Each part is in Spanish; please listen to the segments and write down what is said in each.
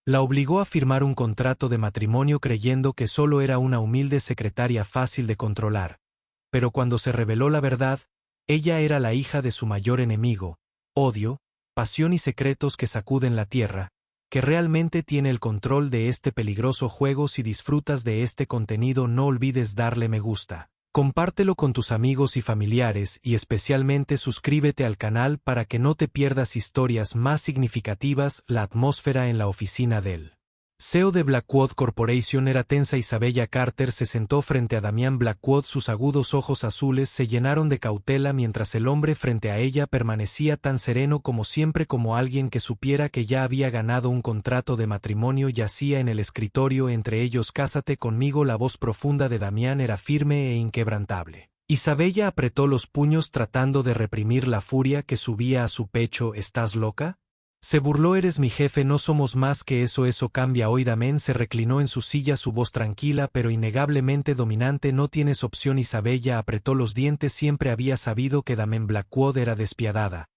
La obligó a firmar un contrato de matrimonio creyendo que solo era una humilde secretaria fácil de controlar. Pero cuando se reveló la verdad, ella era la hija de su mayor enemigo, odio, pasión y secretos que sacuden la tierra, que realmente tiene el control de este peligroso juego. Si disfrutas de este contenido, no olvides darle me gusta. Compártelo con tus amigos y familiares y especialmente suscríbete al canal para que no te pierdas historias más significativas. La atmósfera en la oficina del CEO de Blackwood Corporation era tensa. Isabella Carter se sentó frente a Damian Blackwood. Sus agudos ojos azules se llenaron de cautela mientras el hombre frente a ella permanecía tan sereno como siempre, como alguien que supiera que ya había ganado un contrato de matrimonio. Yacía en el escritorio entre ellos. Cásate conmigo. La voz profunda de Damian era firme e inquebrantable. Isabella apretó los puños tratando de reprimir la furia que subía a su pecho. ¿Estás loca?, se burló. Eres mi jefe, no somos más que eso. Eso cambia hoy. Damian se reclinó en su silla, su voz tranquila pero innegablemente dominante. No tienes opción. Isabella apretó los dientes. Siempre había sabido que Damian Blackwood era despiadada,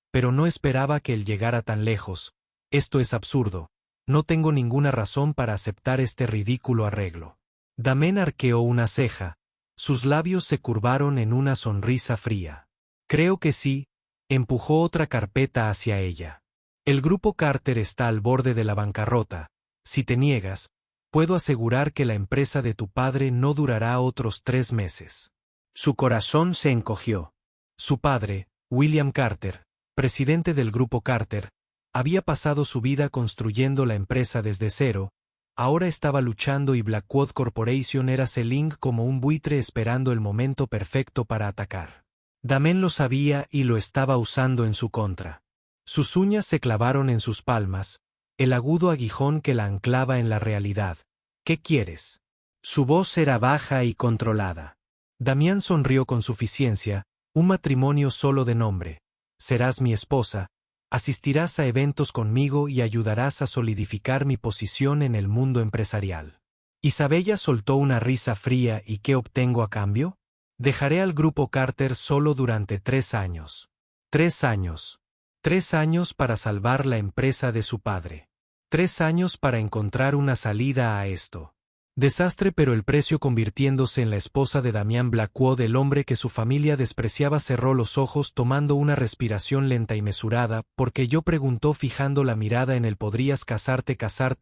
pero no esperaba que él llegara tan lejos. Esto es absurdo. No tengo ninguna razón para aceptar este ridículo arreglo. Damian arqueó una ceja. Sus labios se curvaron en una sonrisa fría. Creo que sí. Empujó otra carpeta hacia ella. El grupo Carter está al borde de la bancarrota. Si te niegas, puedo asegurar que la empresa de tu padre no durará otros 3 meses. Su corazón se encogió. Su padre, William Carter, presidente del grupo Carter, había pasado su vida construyendo la empresa desde cero. Ahora estaba luchando y Blackwood Corporation era Selling como un buitre esperando el momento perfecto para atacar. Damian lo sabía y lo estaba usando en su contra. Sus uñas se clavaron en sus palmas, el agudo aguijón que la anclaba en la realidad. ¿Qué quieres? Su voz era baja y controlada. Damian sonrió con suficiencia. Un matrimonio solo de nombre. Serás mi esposa, asistirás a eventos conmigo y ayudarás a solidificar mi posición en el mundo empresarial. Isabella soltó una risa fría. ¿Y qué obtengo a cambio? Dejaré al grupo Carter solo durante 3 años. 3 años. 3 años para salvar la empresa de su padre. 3 años para encontrar una salida a esto. Desastre, pero el precio convirtiéndose en la esposa de Damian Blackwood. El hombre que su familia despreciaba cerró los ojos tomando una respiración lenta y mesurada. ¿Por qué yo?, preguntó fijando la mirada en él. ¿Podrías casarte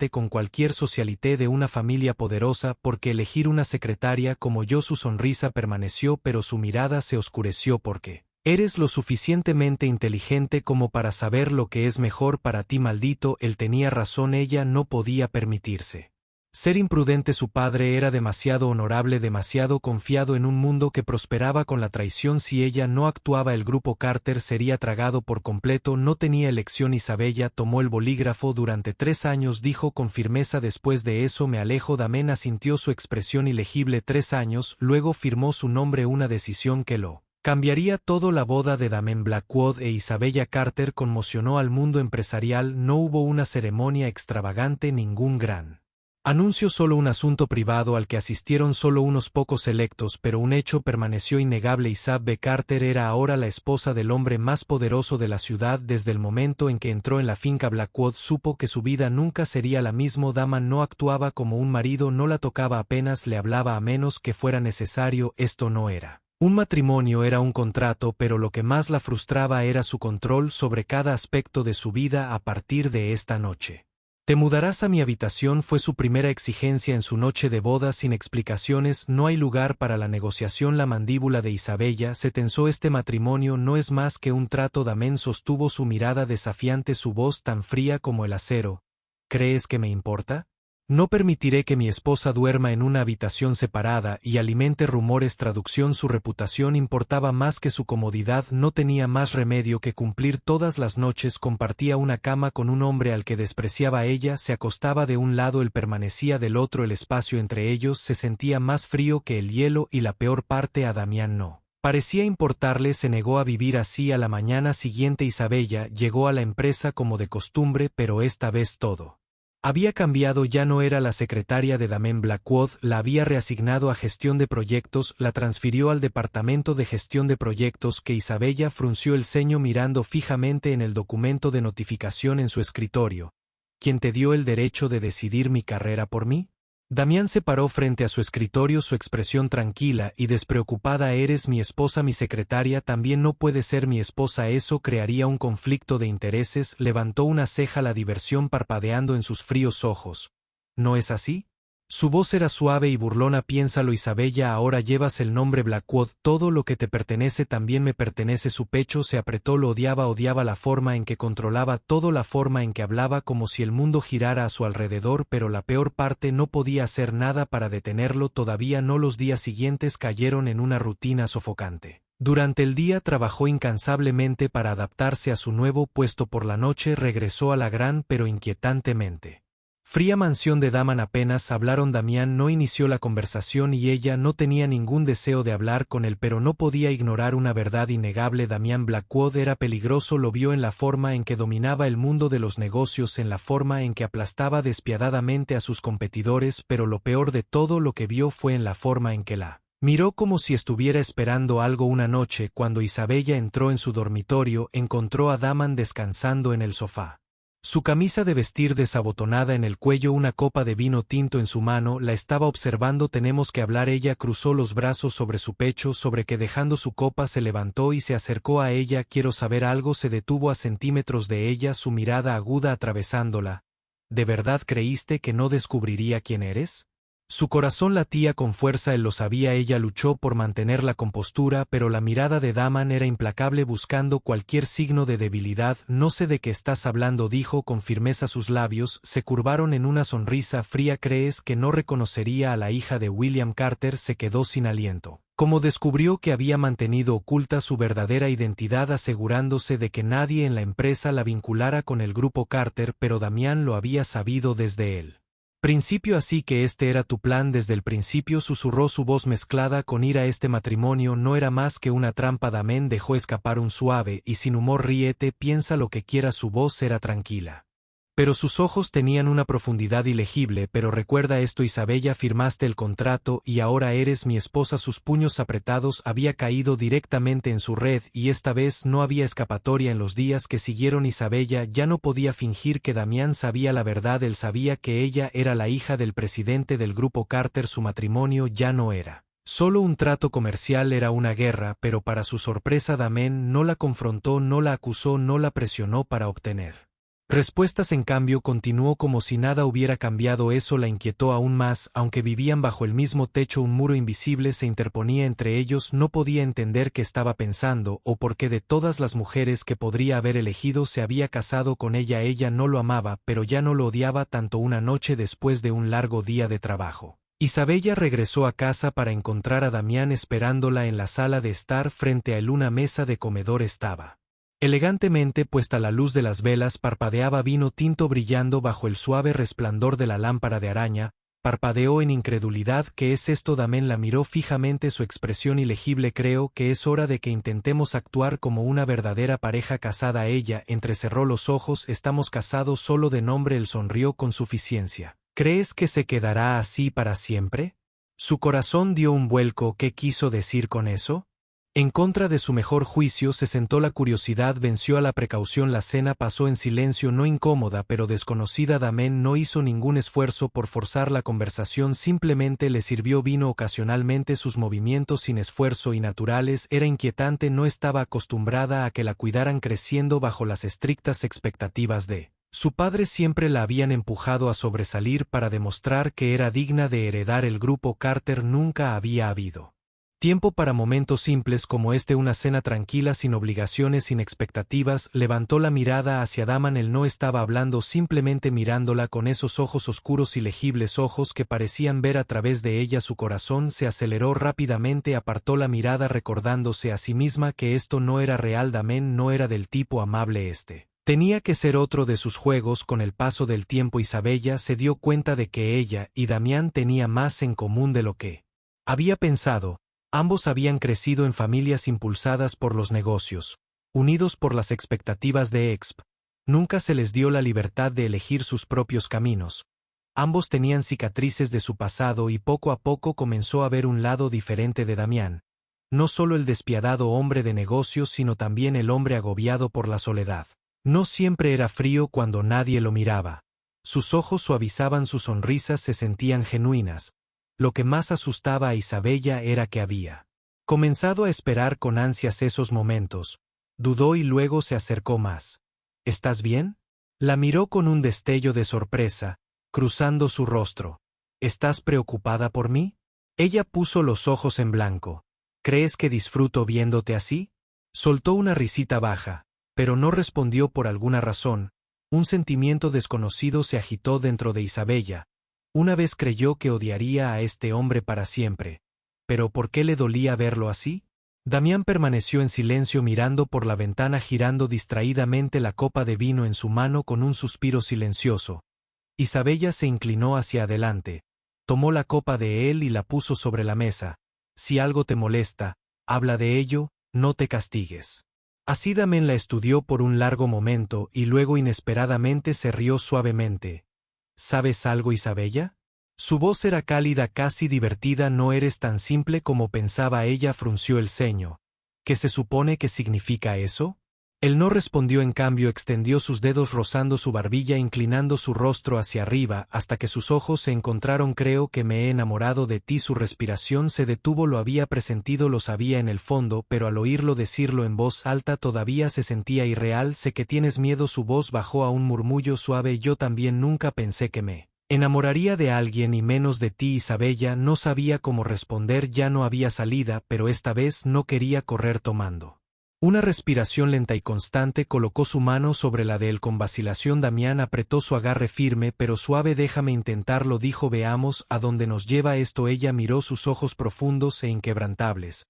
con cualquier socialité de una familia poderosa? ¿Por qué elegir una secretaria como yo? Su sonrisa permaneció pero su mirada se oscureció. ¿Por qué? Eres lo suficientemente inteligente como para saber lo que es mejor para ti. Maldito, él tenía razón. Ella no podía permitirse ser imprudente. Su padre era demasiado honorable, demasiado confiado en un mundo que prosperaba con la traición. Si ella no actuaba, el grupo Carter sería tragado por completo. No tenía elección. Isabella tomó el bolígrafo. Durante 3 años, dijo con firmeza. Después de eso me alejo. Damian asintió, su expresión ilegible. 3 años, luego firmó su nombre. Una decisión que lo cambiaría todo. La boda de Damian Blackwood e Isabella Carter conmocionó al mundo empresarial. No hubo una ceremonia extravagante, ningún gran anuncio, solo un asunto privado al que asistieron solo unos pocos selectos, pero un hecho permaneció innegable. Isabella Carter era ahora la esposa del hombre más poderoso de la ciudad. Desde el momento en que entró en la finca Blackwood supo que su vida nunca sería la misma. Damian no actuaba como un marido, no la tocaba, apenas le hablaba a menos que fuera necesario. Esto no era un matrimonio, era un contrato, pero lo que más la frustraba era su control sobre cada aspecto de su vida. A partir de esta noche te mudarás a mi habitación, fue su primera exigencia en su noche de boda. Sin explicaciones, no hay lugar para la negociación. La mandíbula de Isabella se tensó. Este matrimonio no es más que un trato. Damian sostuvo su mirada desafiante, su voz tan fría como el acero. ¿Crees que me importa? No permitiré que mi esposa duerma en una habitación separada y alimente rumores. Traducción: su reputación importaba más que su comodidad. No tenía más remedio que cumplir. Todas las noches compartía una cama con un hombre al que despreciaba. Ella se acostaba de un lado, él permanecía del otro. El espacio entre ellos se sentía más frío que el hielo y la peor parte, a Damian no parecía importarle. Se negó a vivir así. A la mañana siguiente Isabella llegó a la empresa como de costumbre, pero esta vez todo había cambiado. Ya no era la secretaria de Damian Blackwood, la había reasignado a gestión de proyectos, la transfirió al departamento de gestión de proyectos. Que Isabella frunció el ceño mirando fijamente en el documento de notificación en su escritorio. quien te dio el derecho de decidir mi carrera por mí? Damián se paró frente a su escritorio, su expresión tranquila y despreocupada. Eres mi esposa, mi secretaria también no puede ser mi esposa, eso crearía un conflicto de intereses. Levantó una ceja, la diversión parpadeando en sus fríos ojos. ¿No es así? Su voz era suave y burlona. Piénsalo, Isabella, ahora llevas el nombre Blackwood, todo lo que te pertenece también me pertenece. Su pecho se apretó, lo odiaba la forma en que controlaba todo, la forma en que hablaba, como si el mundo girara a su alrededor, pero la peor parte, no podía hacer nada para detenerlo. Todavía no. Los días siguientes cayeron en una rutina sofocante. Durante el día trabajó incansablemente para adaptarse a su nuevo puesto. Por la noche regresó a la gran pero inquietantemente fría mansión de Damon. Apenas hablaron, Damián no inició la conversación y ella no tenía ningún deseo de hablar con él, pero no podía ignorar una verdad innegable. Damián Blackwood era peligroso, lo vio en la forma en que dominaba el mundo de los negocios, en la forma en que aplastaba despiadadamente a sus competidores, pero lo peor de todo lo que vio fue en la forma en que la miró, como si estuviera esperando algo. Una noche, cuando Isabella entró en su dormitorio, encontró a Damon descansando en el sofá. Su camisa de vestir desabotonada en el cuello, una copa de vino tinto en su mano, la estaba observando. Tenemos que hablar. Ella cruzó los brazos sobre su pecho, sobre que dejando su copa se levantó y se acercó a ella. Quiero saber algo. Se detuvo a centímetros de ella, su mirada aguda atravesándola. ¿De verdad creíste que no descubriría quién eres? Su corazón latía con fuerza, él lo sabía. Ella luchó por mantener la compostura, pero la mirada de Damon era implacable, buscando cualquier signo de debilidad. No sé de qué estás hablando, dijo con firmeza. Sus labios se curvaron en una sonrisa fría. ¿Crees que no reconocería a la hija de William Carter? Se quedó sin aliento. Como descubrió que había mantenido oculta su verdadera identidad, asegurándose de que nadie en la empresa la vinculara con el grupo Carter, pero Damián lo había sabido desde el principio. Así que este era tu plan desde el principio, susurró su voz mezclada con ira. Este matrimonio no era más que una trampa. Damon dejó escapar un suave y sin humor ríete, piensa lo que quieras. Su voz era tranquila, pero sus ojos tenían una profundidad ilegible. Pero recuerda esto, Isabella, firmaste el contrato y ahora eres mi esposa. Sus puños apretados había caído directamente en su red y esta vez no había escapatoria. En los días que siguieron, Isabella ya no podía fingir que Damián sabía la verdad. Él sabía que ella era la hija del presidente del grupo Carter. Su matrimonio ya no era solo un trato comercial, era una guerra, pero para su sorpresa Damon no la confrontó, no la acusó, no la presionó para obtener respuestas. En cambio, continuó como si nada hubiera cambiado. Eso la inquietó aún más. Aunque vivían bajo el mismo techo, un muro invisible se interponía entre ellos. No podía entender qué estaba pensando o por qué de todas las mujeres que podría haber elegido se había casado con ella. Ella no lo amaba, pero ya no lo odiaba tanto. Una noche después de un largo día de trabajo, Isabella regresó a casa para encontrar a Damián esperándola en la sala de estar. Frente a él una mesa de comedor estaba elegantemente puesta. La luz de las velas parpadeaba, vino tinto brillando bajo el suave resplandor de la lámpara de araña. Parpadeó en incredulidad. ¿Qué es esto? Damon la miró fijamente, su expresión ilegible. Creo que es hora de que intentemos actuar como una verdadera pareja casada. Ella entrecerró los ojos. Estamos casados solo de nombre. Él sonrió con suficiencia. ¿Crees que se quedará así para siempre? Su corazón dio un vuelco. ¿Qué quiso decir con eso? En contra de su mejor juicio, se sentó. La curiosidad venció a la precaución. La cena pasó en silencio, no incómoda pero desconocida. Damon no hizo ningún esfuerzo por forzar la conversación, simplemente le sirvió vino ocasionalmente. Sus movimientos sin esfuerzo y naturales. Era inquietante, no estaba acostumbrada a que la cuidaran, creciendo bajo las estrictas expectativas de su padre. Siempre la habían empujado a sobresalir para demostrar que era digna de heredar el grupo Carter. Nunca había habido tiempo para momentos simples como este, una cena tranquila, sin obligaciones, sin expectativas. Levantó la mirada hacia Damon. Él no estaba hablando, simplemente mirándola con esos ojos oscuros, ilegibles ojos que parecían ver a través de ella. Su corazón se aceleró rápidamente, apartó la mirada recordándose a sí misma que esto no era real. Damon no era del tipo amable. Tenía que ser otro de sus juegos. Con el paso del tiempo, Isabella se dio cuenta de que ella y Damián tenían más en común de lo que había pensado. Ambos habían crecido en familias impulsadas por los negocios, unidos por las expectativas de Exp. Nunca se les dio la libertad de elegir sus propios caminos. Ambos tenían cicatrices de su pasado y poco a poco comenzó a ver un lado diferente de Damián. No solo el despiadado hombre de negocios, sino también el hombre agobiado por la soledad. No siempre era frío cuando nadie lo miraba. Sus ojos suavizaban sus sonrisas, se sentían genuinas. Lo que más asustaba a Isabella era que había comenzado a esperar con ansias esos momentos. Dudó y luego se acercó más. ¿Estás bien? La miró con un destello de sorpresa, cruzando su rostro. ¿Estás preocupada por mí? Ella puso los ojos en blanco. ¿Crees que disfruto viéndote así? Soltó una risita baja, pero no respondió por alguna razón. Un sentimiento desconocido se agitó dentro de Isabella. Una vez creyó que odiaría a este hombre para siempre. ¿Pero por qué le dolía verlo así? Damián permaneció en silencio mirando por la ventana, girando distraídamente la copa de vino en su mano con un suspiro silencioso. Isabella se inclinó hacia adelante. Tomó la copa de él y la puso sobre la mesa. Si algo te molesta, habla de ello, no te castigues. Así Damián la estudió por un largo momento y luego inesperadamente se rió suavemente. ¿Sabes algo, Isabella? Su voz era cálida, casi divertida. No eres tan simple como pensaba. Ella frunció el ceño. ¿Qué se supone que significa eso? Él no respondió, en cambio extendió sus dedos rozando su barbilla, inclinando su rostro hacia arriba hasta que sus ojos se encontraron. Creo que me he enamorado de ti. Su respiración se detuvo. Lo había presentido, lo sabía en el fondo, pero al oírlo decirlo en voz alta todavía se sentía irreal. Sé que tienes miedo. Su voz bajó a un murmullo suave. Yo también nunca pensé que me enamoraría de alguien y menos de ti. Isabella no sabía cómo responder. Ya no había salida, pero esta vez no quería correr. Tomando una respiración lenta y constante, colocó su mano sobre la de él con vacilación. Damián apretó su agarre firme pero suave. Déjame intentarlo, dijo. Veamos a dónde nos lleva esto. Ella miró sus ojos profundos e inquebrantables.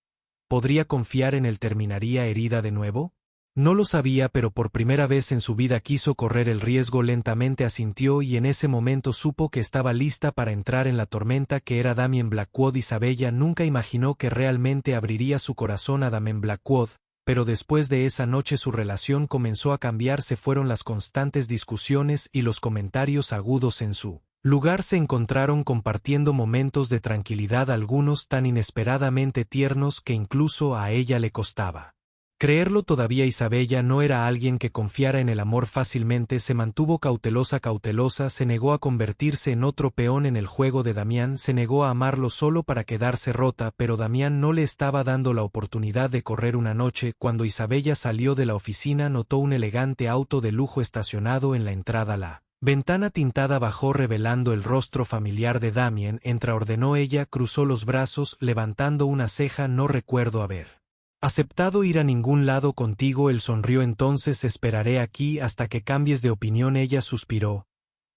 ¿Podría confiar en él? ¿Terminaría herida de nuevo? No lo sabía, pero por primera vez en su vida quiso correr el riesgo. Lentamente asintió y en ese momento supo que estaba lista para entrar en la tormenta que era Damien Blackwood. Isabella nunca imaginó que realmente abriría su corazón a Damien Blackwood. Pero después de esa noche su relación comenzó a cambiar. Se fueron las constantes discusiones y los comentarios agudos. En su lugar se encontraron compartiendo momentos de tranquilidad, algunos tan inesperadamente tiernos que incluso a ella le costaba creerlo todavía. Isabella no era alguien que confiara en el amor fácilmente. Se mantuvo cautelosa, se negó a convertirse en otro peón en el juego de Damián, se negó a amarlo solo para quedarse rota, pero Damián no le estaba dando la oportunidad de correr. Una noche, cuando Isabella salió de la oficina, notó un elegante auto de lujo estacionado en la entrada. La ventana tintada bajó revelando el rostro familiar de Damián. Entra, ordenó ella. Cruzó los brazos, levantando una ceja. No recuerdo haber aceptado ir a ningún lado contigo. Él sonrió. Entonces esperaré aquí hasta que cambies de opinión. Ella suspiró.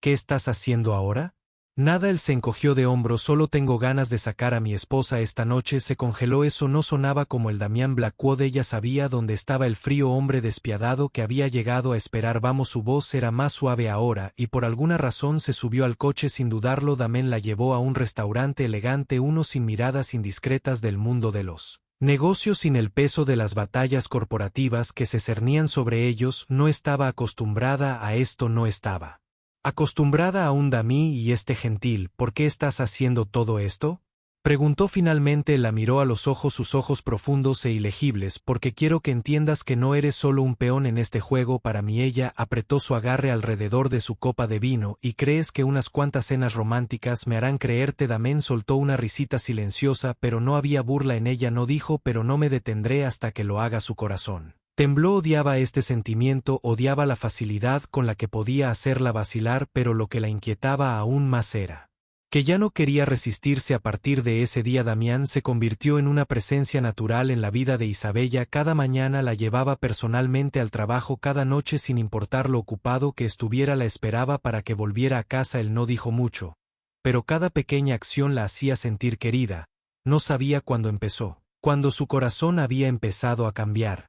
¿Qué estás haciendo ahora? Nada. Él se encogió de hombros. Solo tengo ganas de sacar a mi esposa esta noche. Se congeló. Eso no sonaba como el Damián Blackwood. Ella sabía dónde estaba el frío hombre despiadado que había llegado a esperar. Vamos. Su voz era más suave ahora, y por alguna razón se subió al coche sin dudarlo. Damián la llevó a un restaurante elegante, uno sin miradas indiscretas del mundo de los negocios, sin el peso de las batallas corporativas que se cernían sobre ellos. No estaba acostumbrada a esto. No estaba acostumbrada a un Dami y este gentil. ¿Por qué estás haciendo todo esto? Preguntó finalmente. La miró a los ojos, sus ojos profundos e ilegibles. Porque quiero que entiendas que no eres solo un peón en este juego para mí. Ella apretó su agarre alrededor de su copa de vino. ¿Y crees que unas cuantas cenas románticas me harán creerte? Damián soltó una risita silenciosa, pero no había burla en ella. No dijo, pero no me detendré hasta que lo haga. Su corazón tembló. Odiaba este sentimiento, odiaba la facilidad con la que podía hacerla vacilar, pero lo que la inquietaba aún más era que ya no quería resistirse. A partir de ese día Damián se convirtió en una presencia natural en la vida de Isabella. Cada mañana la llevaba personalmente al trabajo, cada noche sin importar lo ocupado que estuviera la esperaba para que volviera a casa. Él no dijo mucho, pero cada pequeña acción la hacía sentir querida. No sabía cuándo empezó, cuando su corazón había empezado a cambiar.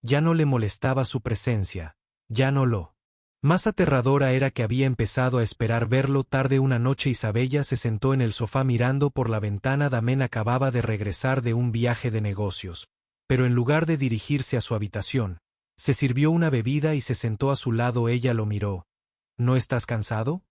Ya no le molestaba su presencia, ya no lo más aterradora era que había empezado a esperar verlo. Tarde una noche Isabella se sentó en el sofá mirando por la ventana. Damián acababa de regresar de un viaje de negocios, pero en lugar de dirigirse a su habitación, se sirvió una bebida y se sentó a su lado. Ella lo miró. ¿No estás cansado?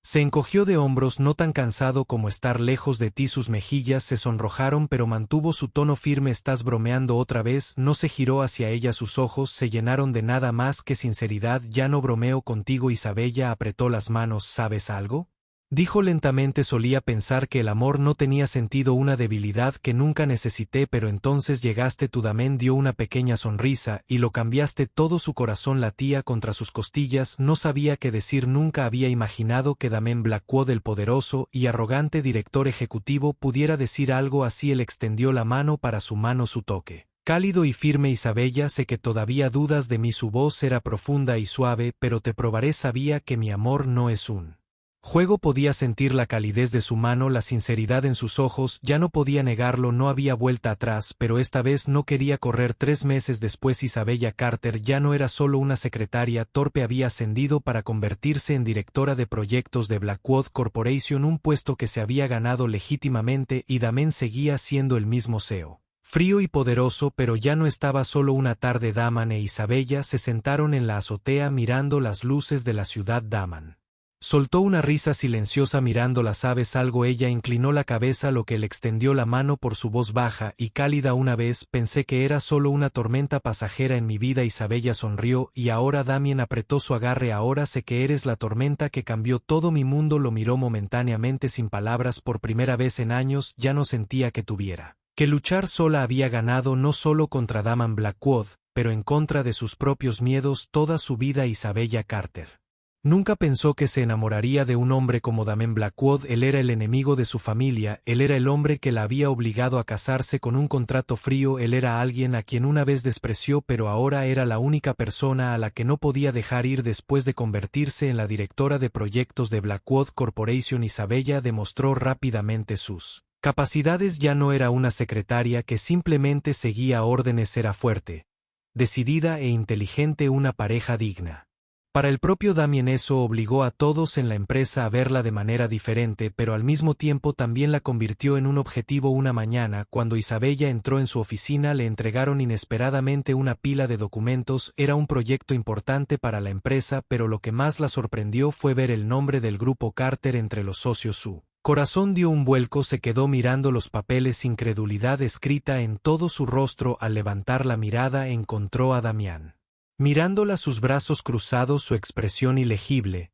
Se encogió de hombros, no tan cansado como estar lejos de ti. Sus mejillas se sonrojaron, pero mantuvo su tono firme. ¿Estás bromeando otra vez? No se giró hacia ella, sus ojos se llenaron de nada más que sinceridad. Ya no bromeo contigo. Isabella apretó las manos. ¿Sabes algo?, dijo lentamente. Solía pensar que el amor no tenía sentido, una debilidad que nunca necesité, pero entonces llegaste tú. Damien dio una pequeña sonrisa, y lo cambiaste todo. Su corazón latía contra sus costillas, no sabía qué decir. Nunca había imaginado que Damien Blackwood, el poderoso y arrogante director ejecutivo, pudiera decir algo así. Él extendió la mano para su mano, su toque cálido y firme. Isabella, sé que todavía dudas de mí. Su voz era profunda y suave. Pero te probaré. Sabía que mi amor no es un juego. Podía sentir la calidez de su mano, la sinceridad en sus ojos. Ya no podía negarlo, no había vuelta atrás, pero esta vez no quería correr. 3 meses después, Isabella Carter ya no era solo una secretaria torpe, había ascendido para convertirse en directora de proyectos de Blackwood Corporation, un puesto que se había ganado legítimamente, y Damien seguía siendo el mismo CEO. Frío y poderoso, pero ya no estaba solo. Una tarde Damien e Isabella se sentaron en la azotea mirando las luces de la ciudad. Damien soltó una risa silenciosa mirando las aves. Algo. Ella inclinó la cabeza, lo que le extendió la mano por su voz baja y cálida. Una vez pensé que era solo una tormenta pasajera en mi vida. Isabella sonrió, y ahora Damien apretó su agarre. Ahora sé que eres la tormenta que cambió todo mi mundo. Lo miró momentáneamente sin palabras. Por primera vez en años ya no sentía que tuviera que luchar sola. Había ganado no solo contra Damien Blackwood, pero en contra de sus propios miedos toda su vida. Isabella Carter nunca pensó que se enamoraría de un hombre como Damien Blackwood. Él era el enemigo de su familia, él era el hombre que la había obligado a casarse con un contrato frío, él era alguien a quien una vez despreció, pero ahora era la única persona a la que no podía dejar ir. Después de convertirse en la directora de proyectos de Blackwood Corporation, Isabella demostró rápidamente sus capacidades. Ya no era una secretaria que simplemente seguía órdenes, era fuerte, decidida e inteligente, una pareja digna. Para el propio Damien eso obligó a todos en la empresa a verla de manera diferente, pero al mismo tiempo también la convirtió en un objetivo. Una mañana, cuando Isabella entró en su oficina, le entregaron inesperadamente una pila de documentos. Era un proyecto importante para la empresa, pero lo que más la sorprendió fue ver el nombre del grupo Carter entre los socios. Su corazón dio un vuelco, se quedó mirando los papeles, incredulidad escrita en todo su rostro. Al levantar la mirada encontró a Damien mirándola, sus brazos cruzados, su expresión ilegible.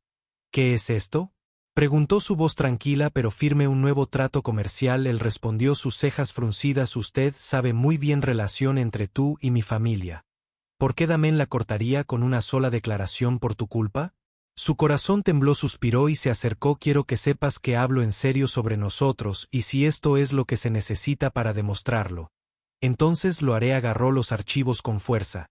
¿Qué es esto?, preguntó, su voz tranquila pero firme. Un nuevo trato comercial, él respondió, sus cejas fruncidas. Usted sabe muy bien relación entre tú y mi familia. ¿Por qué Damien la cortaría con una sola declaración por tu culpa? Su corazón tembló, suspiró y se acercó. Quiero que sepas que hablo en serio sobre nosotros, y si esto es lo que se necesita para demostrarlo, entonces lo haré. Agarró los archivos con fuerza.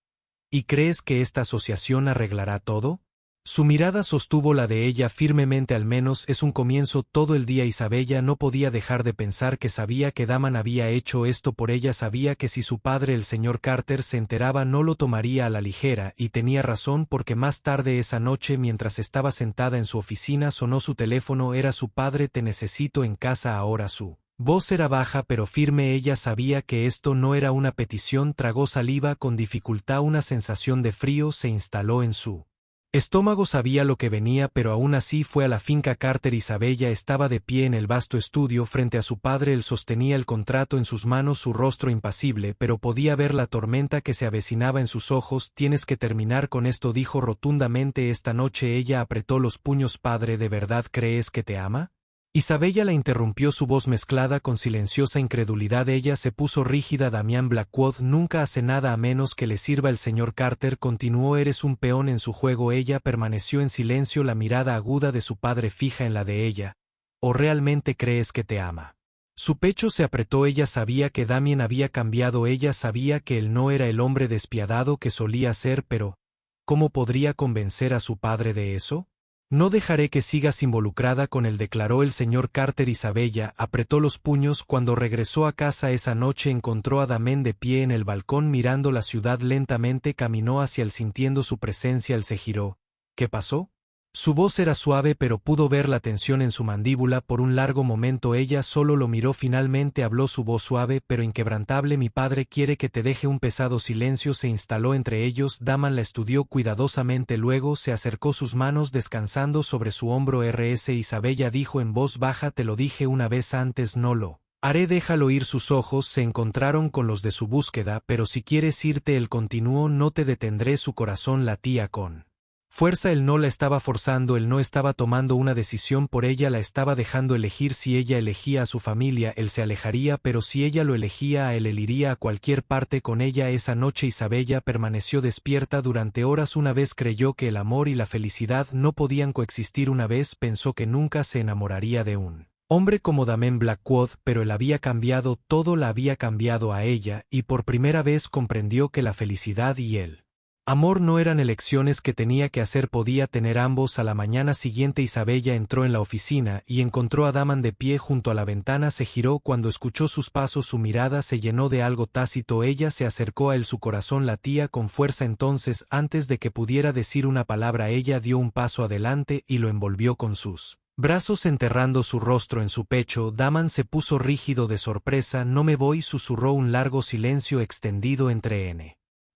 ¿Y crees que esta asociación arreglará todo? Su mirada sostuvo la de ella firmemente. Al menos es un comienzo. Todo el día Isabella no podía dejar de pensar que sabía que Damien había hecho esto por ella. Sabía que si su padre, el señor Carter, se enteraba no lo tomaría a la ligera, y tenía razón, porque más tarde esa noche, mientras estaba sentada en su oficina, sonó su teléfono. Era su padre. Te necesito en casa ahora. Su voz era baja pero firme. Ella sabía que esto no era una petición. Tragó saliva con dificultad. Una sensación de frío se instaló en su estómago. Sabía lo que venía, pero aún así fue a la finca Carter. Isabella estaba de pie en el vasto estudio frente a su padre. Él sostenía el contrato en sus manos, su rostro impasible, pero podía ver la tormenta que se avecinaba en sus ojos. Tienes que terminar con esto, dijo rotundamente. Esta noche. Ella apretó los puños. Padre, ¿de verdad crees que te ama? Isabella la interrumpió, su voz mezclada con silenciosa incredulidad. Ella se puso rígida. Damien Blackwood nunca hace nada a menos que le sirva el señor Carter, continuó. Eres un peón en su juego. Ella permaneció en silencio, la mirada aguda de su padre fija en la de ella. ¿O realmente crees que te ama? Su pecho se apretó. Ella sabía que Damien había cambiado. Ella sabía que él no era el hombre despiadado que solía ser, pero ¿cómo podría convencer a su padre de eso? No dejaré que sigas involucrada con él, declaró el señor Carter. Isabella apretó los puños. Cuando regresó a casa esa noche encontró a Damien de pie en el balcón mirando la ciudad lentamente. Caminó hacia él sintiendo su presencia. Él se giró. ¿Qué pasó?, Su voz era suave pero pudo ver la tensión en su mandíbula por un largo momento ella solo lo miró finalmente habló su voz suave pero inquebrantable mi padre quiere que te deje un pesado silencio se instaló entre ellos Daman la estudió cuidadosamente luego se acercó sus manos descansando sobre su hombro Isabella dijo en voz baja te lo dije una vez antes no lo haré déjalo ir sus ojos se encontraron con los de su búsqueda pero si quieres irte él continuó no te detendré su corazón latía con fuerza él no la estaba forzando, él no estaba tomando una decisión por ella, la estaba dejando elegir si ella elegía a su familia, él se alejaría, pero si ella lo elegía a él iría a cualquier parte con ella esa noche Isabella permaneció despierta durante horas una vez creyó que el amor y la felicidad no podían coexistir una vez pensó que nunca se enamoraría de un hombre como Damen Blackwood, pero él había cambiado, todo la había cambiado a ella, y por primera vez comprendió que la felicidad y él amor no eran elecciones que tenía que hacer podía tener ambos a la mañana siguiente Isabella entró en la oficina y encontró a Daman de pie junto a la ventana se giró cuando escuchó sus pasos su mirada se llenó de algo tácito ella se acercó a él su corazón latía con fuerza entonces antes de que pudiera decir una palabra ella dio un paso adelante y lo envolvió con sus brazos enterrando su rostro en su pecho Daman se puso rígido de sorpresa no me voy susurró un largo silencio extendido entre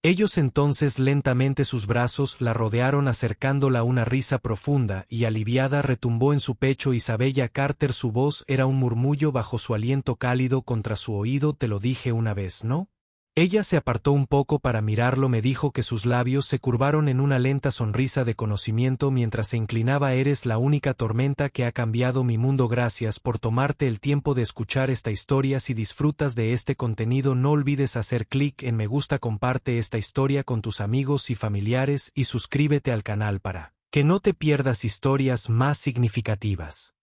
ellos entonces lentamente sus brazos la rodearon acercándola una risa profunda y aliviada retumbó en su pecho Isabella Carter su voz era un murmullo bajo su aliento cálido contra su oído te lo dije una vez, ¿no? Ella se apartó un poco para mirarlo me dijo que sus labios se curvaron en una lenta sonrisa de conocimiento mientras se inclinaba eres la única tormenta que ha cambiado mi mundo gracias por tomarte el tiempo de escuchar esta historia si disfrutas de este contenido no olvides hacer clic en me gusta comparte esta historia con tus amigos y familiares y suscríbete al canal para que no te pierdas historias más significativas.